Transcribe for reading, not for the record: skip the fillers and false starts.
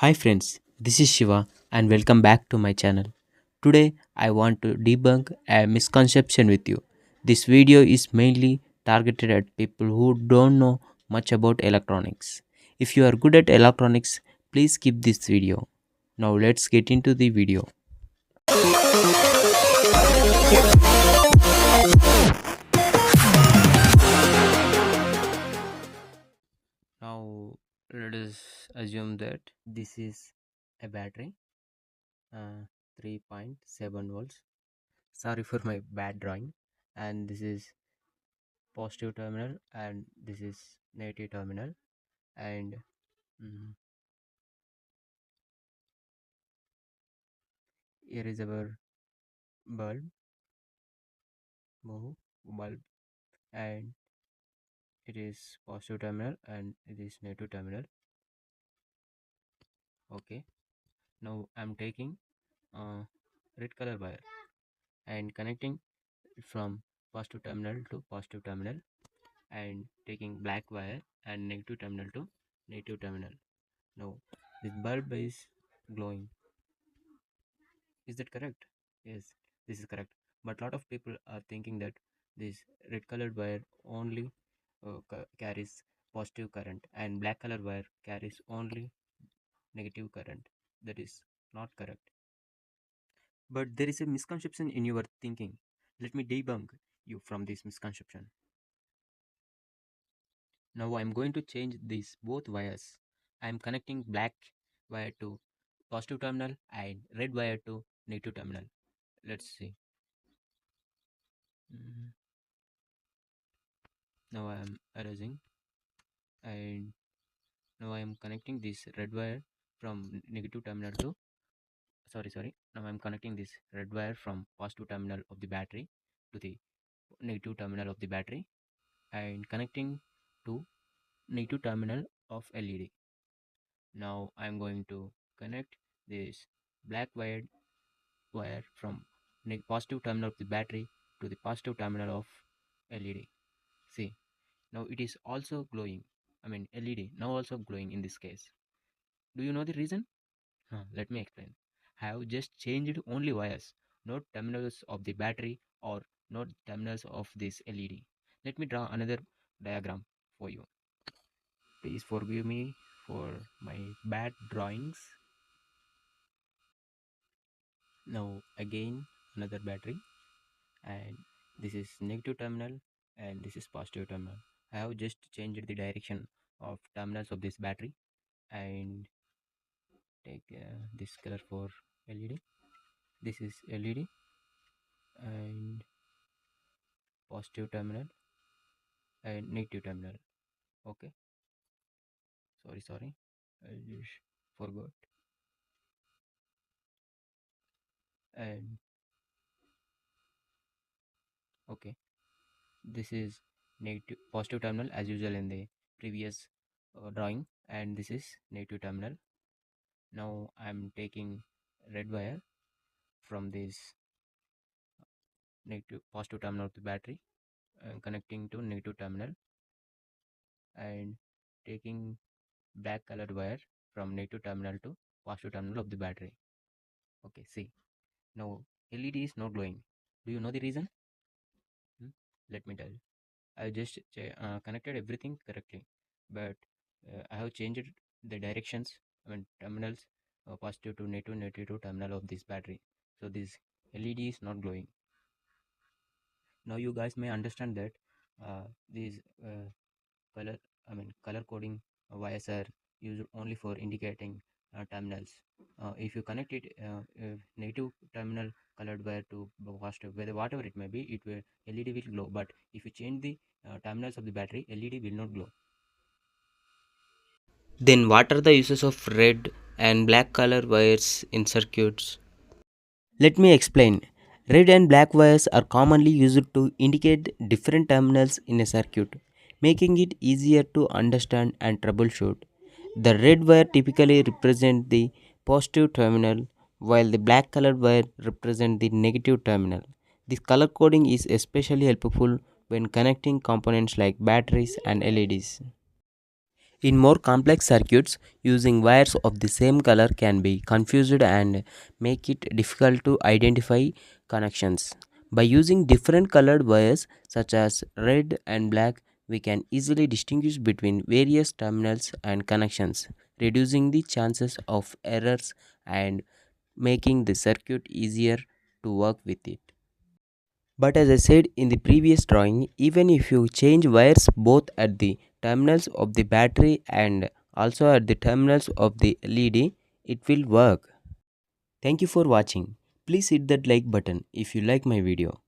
Hi friends, this is Shiva and welcome back to my channel. Today I want to debunk a misconception with you. This video is mainly targeted at people who don't know much about electronics. If you are good at electronics, please skip this video. Now let's get into the video. Now let us assume that this is a battery, uh, 3.7 volts. Sorry for my bad drawing. And this is positive terminal and this is negative terminal, and mm, here is our bulb move bulb, and it is positive terminal and it is negative terminal. Okay, now I'm taking red color wire and connecting it from positive terminal to positive terminal, and taking black wire and negative terminal to negative terminal. Now this bulb is glowing. Is that correct? Yes, this is correct. But a lot of people are thinking that this red colored wire only carries positive current and black color wire carries only negative current. That is not correct. But there is a misconception in your thinking. Let me debunk you from this misconception. Now I'm going to change these both wires. I'm connecting black wire to positive terminal and red wire to negative terminal. Let's see. Mhm. Now I'm erasing, and now I am connecting this red wire from negative terminal to sorry. Now I'm connecting this red wire from positive terminal of the battery to the negative terminal of the battery, and connecting to negative terminal of LED. Now I'm going to connect this black wire from positive terminal of the battery to the positive terminal of LED. See, now it is also glowing. I mean LED now also glowing in this case. Do you know the reason? Let me explain. I have just changed only wires, not terminals of the battery or not terminals of this LED. Let me draw another diagram for you. Please forgive me for my bad drawings. Now again another battery, and this is negative terminal and this is positive terminal. I have just changed the direction of terminals of this battery, and take this color for LED. This is LED and positive terminal and negative terminal. Okay, sorry, I just forgot. And okay, this is negative positive terminal as usual in the previous drawing, and this is negative terminal. Now I'm taking red wire from this negative positive terminal of the battery and connecting to negative terminal, and taking black colored wire from negative terminal to positive terminal of the battery. Okay, see, now LED is not glowing. Do you know the reason? Hmm? Let me tell you. I just connected everything correctly, but I have changed the directions. I mean terminals, positive to negative to terminal of this battery. So this LED is not glowing. Now you guys may understand that these color, I mean color coding wires are used only for indicating terminals. If you connect it negative terminal colored wire to positive, whatever it may be, it will LED will glow. But if you change the terminals of the battery, LED will not glow. Then what are the uses of red and black color wires in circuits? Let me explain. Red and black wires are commonly used to indicate different terminals in a circuit, making it easier to understand and troubleshoot. The red wire typically represents the positive terminal, while the black colored wire represents the negative terminal. This color coding is especially helpful when connecting components like batteries and LEDs. In more complex circuits, using wires of the same color can be confused and make it difficult to identify connections. By using different colored wires such as red and black, we can easily distinguish between various terminals and connections, reducing the chances of errors and making the circuit easier to work with it. But as I said in the previous drawing, even if you change wires both at the terminals of the battery and also at the terminals of the LED, it will work. Thank you for watching. Please hit that like button if you like my video.